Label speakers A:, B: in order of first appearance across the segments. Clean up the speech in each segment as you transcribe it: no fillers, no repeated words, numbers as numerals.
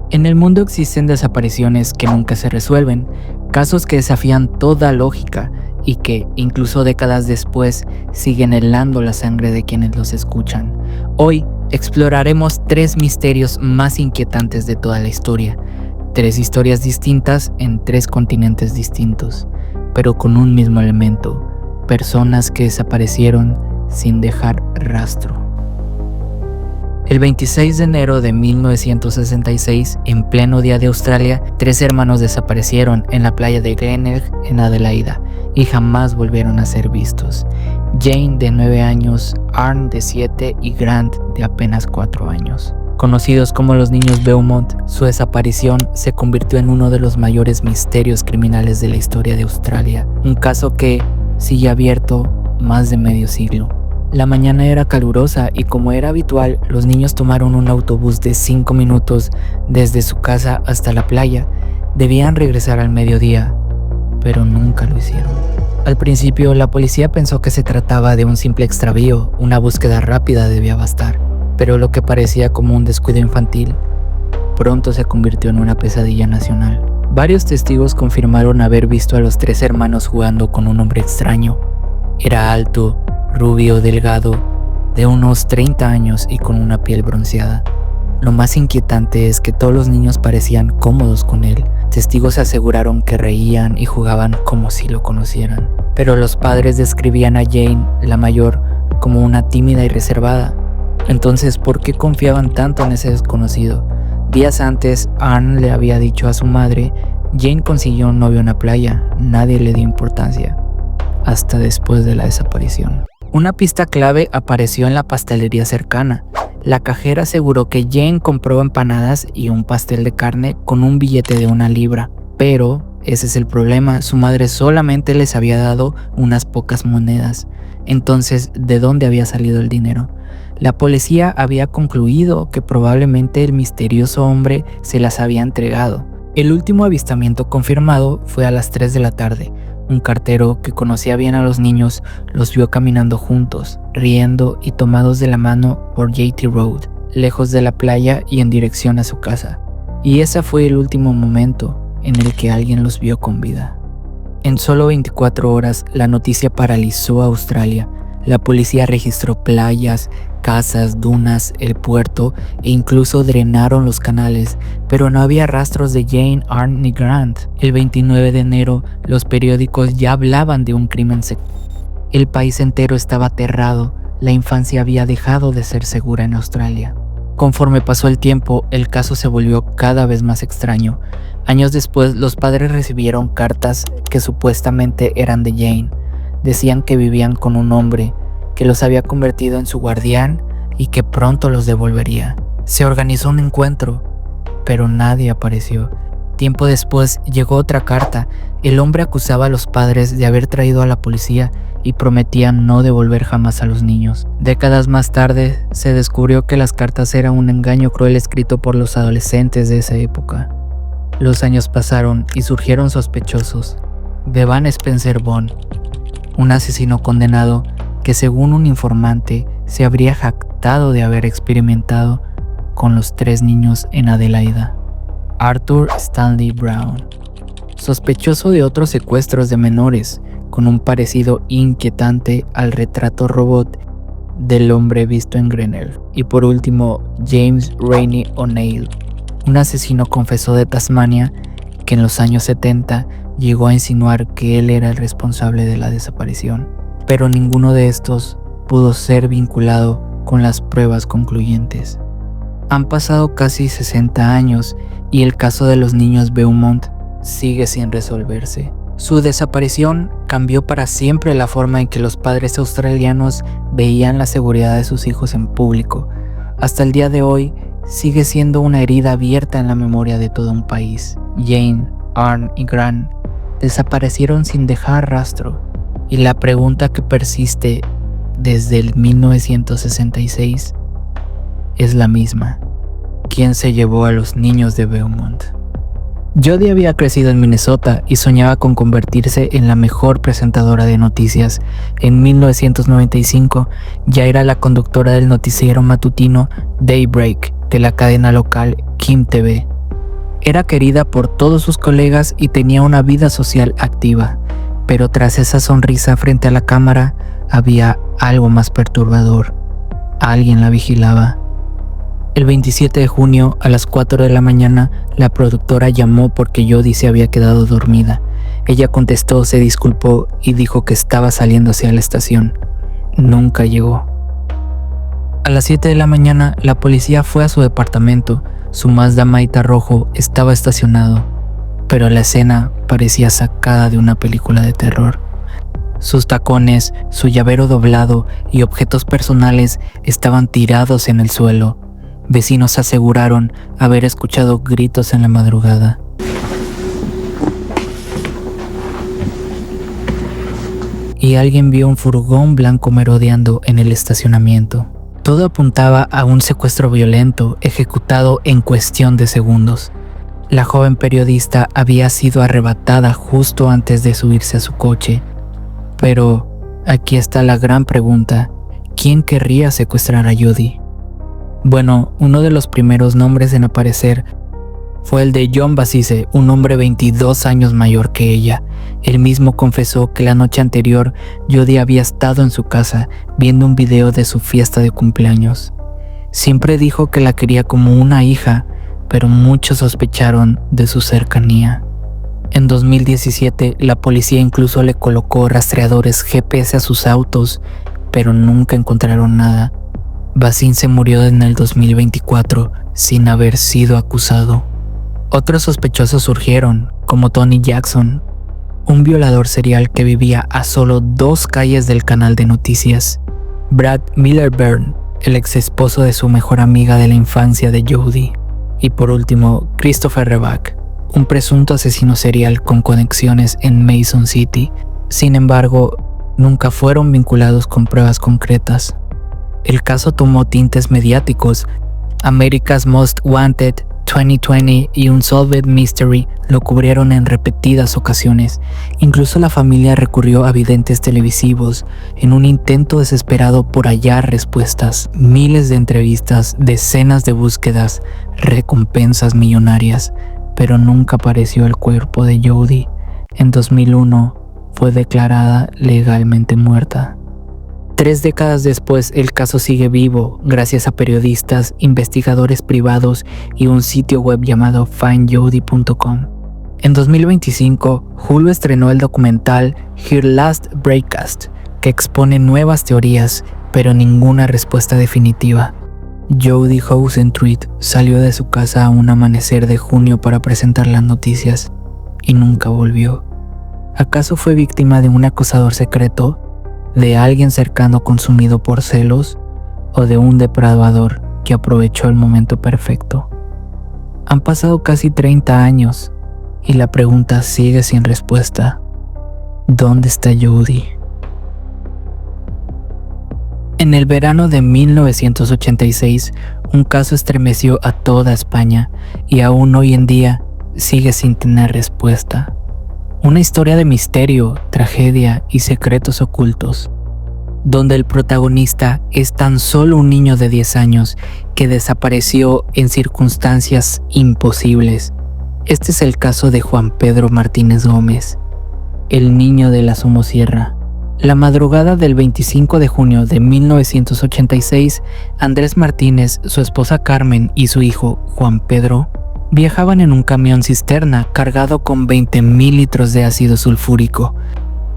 A: En el mundo existen desapariciones que nunca se resuelven, casos que desafían toda lógica y que, incluso décadas después, siguen helando la sangre de quienes los escuchan. Hoy exploraremos 3 misterios más inquietantes de toda la historia, 3 historias distintas en 3 continentes distintos, pero con un mismo elemento: personas que desaparecieron sin dejar rastro. El 26 de enero de 1966, en pleno día de Australia, 3 hermanos desaparecieron en la playa de Glenelg, en Adelaida, y jamás volvieron a ser vistos. Jane, de 9 años, Arne, de 7, y Grant, de apenas 4 años. Conocidos como los niños Beaumont, su desaparición se convirtió en uno de los mayores misterios criminales de la historia de Australia, un caso que sigue abierto más de medio siglo. La mañana era calurosa y, como era habitual, los niños tomaron un autobús de 5 minutos desde su casa hasta la playa. Debían regresar al mediodía, pero nunca lo hicieron. Al principio, la policía pensó que se trataba de un simple extravío, una búsqueda rápida debía bastar, pero lo que parecía como un descuido infantil pronto se convirtió en una pesadilla nacional. Varios testigos confirmaron haber visto a los 3 hermanos jugando con un hombre extraño. Era alto, rubio, delgado, de unos 30 años y con una piel bronceada. Lo más inquietante es que todos los niños parecían cómodos con él. Testigos aseguraron que reían y jugaban como si lo conocieran. Pero los padres describían a Jane, la mayor, como una tímida y reservada. Entonces, ¿por qué confiaban tanto en ese desconocido? Días antes, Arne le había dicho a su madre: Jane consiguió un novio en la playa. Nadie le dio importancia, hasta después de la desaparición. Una pista clave apareció en la pastelería cercana. La cajera aseguró que Jane compró empanadas y un pastel de carne con un billete de 1 libra. Pero ese es el problema: su madre solamente les había dado unas pocas monedas. Entonces, ¿de dónde había salido el dinero? La policía había concluido que probablemente el misterioso hombre se las había entregado. El último avistamiento confirmado fue a las 3 de la tarde. Un cartero que conocía bien a los niños los vio caminando juntos, riendo y tomados de la mano por JT Road, lejos de la playa y en dirección a su casa. Y ese fue el último momento en el que alguien los vio con vida. En solo 24 horas, la noticia paralizó a Australia. La policía registró playas, casas, dunas, el puerto e incluso drenaron los canales, pero no había rastros de Jane, Arne ni Grant. El 29 de enero, los periódicos ya hablaban de un crimen secreto. El país entero estaba aterrado. La infancia había dejado de ser segura en Australia. Conforme pasó el tiempo, el caso se volvió cada vez más extraño. Años después, los padres recibieron cartas que supuestamente eran de Jane. Decían que vivían con un hombre, que los había convertido en su guardián y que pronto los devolvería. Se organizó un encuentro, pero nadie apareció. Tiempo después llegó otra carta. El hombre acusaba a los padres de haber traído a la policía y prometía no devolver jamás a los niños. Décadas más tarde, se descubrió que las cartas eran un engaño cruel escrito por los adolescentes de esa época. Los años pasaron y surgieron sospechosos. Bevan Spencer Bond, un asesino condenado que, según un informante, se habría jactado de haber experimentado con los 3 niños en Adelaida. Arthur Stanley Brown, sospechoso de otros secuestros de menores, con un parecido inquietante al retrato robot del hombre visto en Glenelg. Y por último, James Rainey O'Neill, un asesino confeso de Tasmania que en los años 70 llegó a insinuar que él era el responsable de la desaparición, pero ninguno de estos pudo ser vinculado con las pruebas concluyentes. Han pasado casi 60 años y el caso de los niños Beaumont sigue sin resolverse. Su desaparición cambió para siempre la forma en que los padres australianos veían la seguridad de sus hijos en público. Hasta el día de hoy sigue siendo una herida abierta en la memoria de todo un país. Jane, Arne y Grant desaparecieron sin dejar rastro, y la pregunta que persiste desde el 1966 es la misma: ¿quién se llevó a los niños de Beaumont? Jodie había crecido en Minnesota y soñaba con convertirse en la mejor presentadora de noticias. En 1995 ya era la conductora del noticiero matutino Daybreak de la cadena local Kim TV. Era querida por todos sus colegas y tenía una vida social activa, pero tras esa sonrisa frente a la cámara había algo más perturbador. Alguien la vigilaba. El 27 de junio a las 4 de la mañana, la productora llamó porque Jodi se había quedado dormida. Ella contestó, se disculpó y dijo que estaba saliendo hacia la estación. Nunca llegó. A las 7 de la mañana, la policía fue a su departamento. Su Mazda Miata rojo estaba estacionado, pero la escena parecía sacada de una película de terror. Sus tacones, su llavero doblado y objetos personales estaban tirados en el suelo. Vecinos aseguraron haber escuchado gritos en la madrugada. Y alguien vio un furgón blanco merodeando en el estacionamiento. Todo apuntaba a un secuestro violento ejecutado en cuestión de segundos. La joven periodista había sido arrebatada justo antes de subirse a su coche. Pero aquí está la gran pregunta: ¿quién querría secuestrar a Jodi? Bueno, uno de los primeros nombres en aparecer fue el de John Basise, un hombre 22 años mayor que ella. Él mismo confesó que la noche anterior Jodi había estado en su casa viendo un video de su fiesta de cumpleaños. Siempre dijo que la quería como una hija, pero muchos sospecharon de su cercanía. En 2017, la policía incluso le colocó rastreadores GPS a sus autos, pero nunca encontraron nada. Basin se murió en el 2024 sin haber sido acusado. Otros sospechosos surgieron, como Tony Jackson, un violador serial que vivía a solo 2 calles del canal de noticias. Brad Miller-Byrne, el ex esposo de su mejor amiga de la infancia de Jodi. Y por último, Christopher Reback, un presunto asesino serial con conexiones en Mason City. Sin embargo, nunca fueron vinculados con pruebas concretas. El caso tomó tintes mediáticos. America's Most Wanted, 2020 y Unsolved Mystery lo cubrieron en repetidas ocasiones. Incluso la familia recurrió a videntes televisivos en un intento desesperado por hallar respuestas. Miles de entrevistas, decenas de búsquedas, recompensas millonarias, pero nunca apareció el cuerpo de Jodi. En 2001 fue declarada legalmente muerta. 3 décadas después, el caso sigue vivo gracias a periodistas, investigadores privados y un sitio web llamado findjodi.com. En 2025, Hulu estrenó el documental Her Last Breakfast, que expone nuevas teorías, pero ninguna respuesta definitiva. Jodi Housentritt salió de su casa a un amanecer de junio para presentar las noticias y nunca volvió. ¿Acaso fue víctima de un acosador secreto? ¿De alguien cercano consumido por celos? ¿O de un depredador que aprovechó el momento perfecto? Han pasado casi 30 años y la pregunta sigue sin respuesta. ¿Dónde está Jodi? En el verano de 1986, un caso estremeció a toda España y aún hoy en día sigue sin tener respuesta. Una historia de misterio, tragedia y secretos ocultos, donde el protagonista es tan solo un niño de 10 años que desapareció en circunstancias imposibles. Este es el caso de Juan Pedro Martínez Gómez, el niño de la Somosierra. La madrugada del 25 de junio de 1986, Andrés Martínez, su esposa Carmen y su hijo Juan Pedro viajaban en un camión cisterna cargado con 20,000 litros de ácido sulfúrico.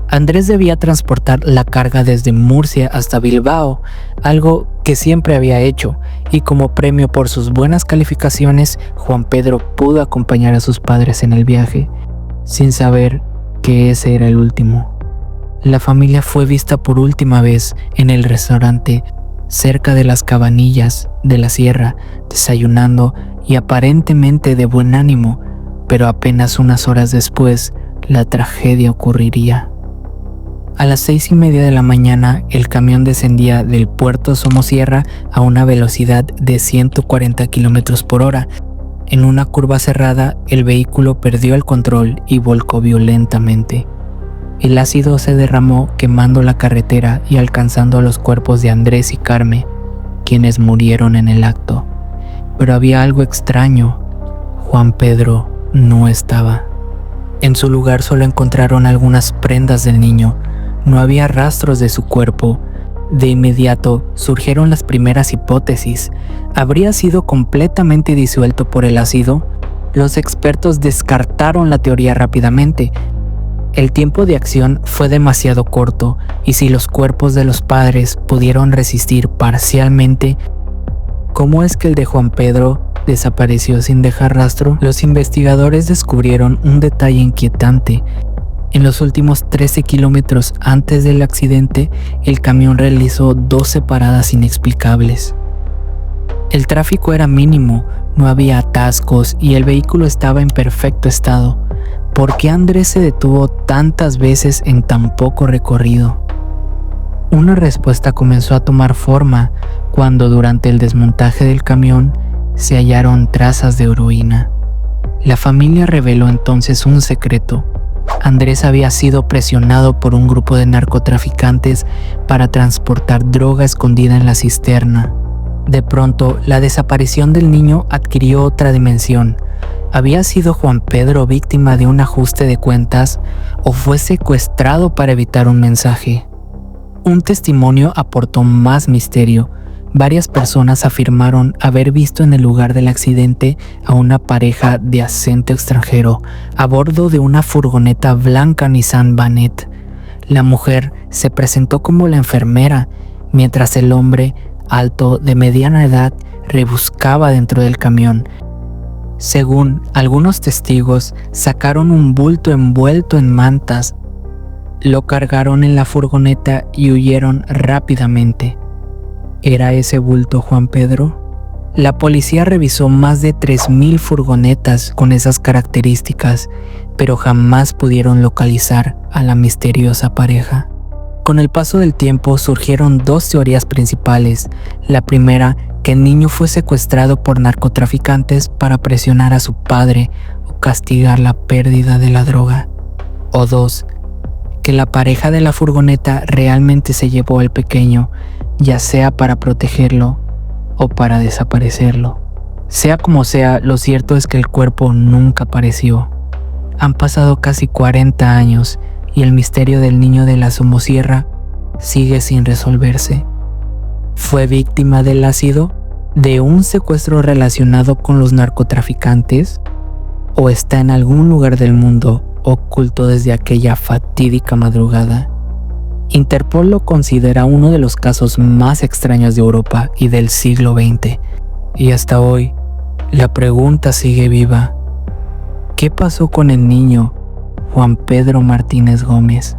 A: Andrés debía transportar la carga desde Murcia hasta Bilbao, algo que siempre había hecho, y como premio por sus buenas calificaciones, Juan Pedro pudo acompañar a sus padres en el viaje, sin saber que ese era el último. La familia fue vista por última vez en el restaurante cerca de las Cabanillas de la Sierra, desayunando y aparentemente de buen ánimo, pero apenas unas horas después la tragedia ocurriría. A las 6:30 de la mañana, el camión descendía del puerto Somosierra a una velocidad de 140 km por hora. En una curva cerrada, el vehículo perdió el control y volcó violentamente. El ácido se derramó quemando la carretera y alcanzando a los cuerpos de Andrés y Carmen, quienes murieron en el acto. Pero había algo extraño. Juan Pedro no estaba. En su lugar solo encontraron algunas prendas del niño. No había rastros de su cuerpo. De inmediato surgieron las primeras hipótesis. ¿Habría sido completamente disuelto por el ácido? Los expertos descartaron la teoría rápidamente. El tiempo de acción fue demasiado corto, y si los cuerpos de los padres pudieron resistir parcialmente, ¿cómo es que el de Juan Pedro desapareció sin dejar rastro? Los investigadores descubrieron un detalle inquietante. En los últimos 13 kilómetros antes del accidente, el camión realizó 12 paradas inexplicables. El tráfico era mínimo, no había atascos y el vehículo estaba en perfecto estado. ¿Por qué Andrés se detuvo tantas veces en tan poco recorrido? Una respuesta comenzó a tomar forma cuando durante el desmontaje del camión se hallaron trazas de heroína. La familia reveló entonces un secreto. Andrés había sido presionado por un grupo de narcotraficantes para transportar droga escondida en la cisterna. De pronto, la desaparición del niño adquirió otra dimensión. ¿Había sido Juan Pedro víctima de un ajuste de cuentas o fue secuestrado para evitar un mensaje? Un testimonio aportó más misterio. Varias personas afirmaron haber visto en el lugar del accidente a una pareja de acento extranjero a bordo de una furgoneta blanca Nissan Vanette. La mujer se presentó como la enfermera, mientras el hombre, alto de mediana edad, rebuscaba dentro del camión. Según algunos testigos, sacaron un bulto envuelto en mantas, lo cargaron en la furgoneta y huyeron rápidamente. ¿Era ese bulto Juan Pedro? La policía revisó más de 3,000 furgonetas con esas características, pero jamás pudieron localizar a la misteriosa pareja. Con el paso del tiempo surgieron dos teorías principales. La primera, que el niño fue secuestrado por narcotraficantes para presionar a su padre o castigar la pérdida de la droga. O dos, que la pareja de la furgoneta realmente se llevó al pequeño, ya sea para protegerlo o para desaparecerlo. Sea como sea, lo cierto es que el cuerpo nunca apareció. Han pasado casi 40 años y el misterio del niño de la Somosierra sigue sin resolverse. ¿Fue víctima del ácido? ¿De un secuestro relacionado con los narcotraficantes? ¿O está en algún lugar del mundo oculto desde aquella fatídica madrugada? Interpol lo considera uno de los casos más extraños de Europa y del siglo XX. Y hasta hoy, la pregunta sigue viva. ¿Qué pasó con el niño Juan Pedro Martínez Gómez?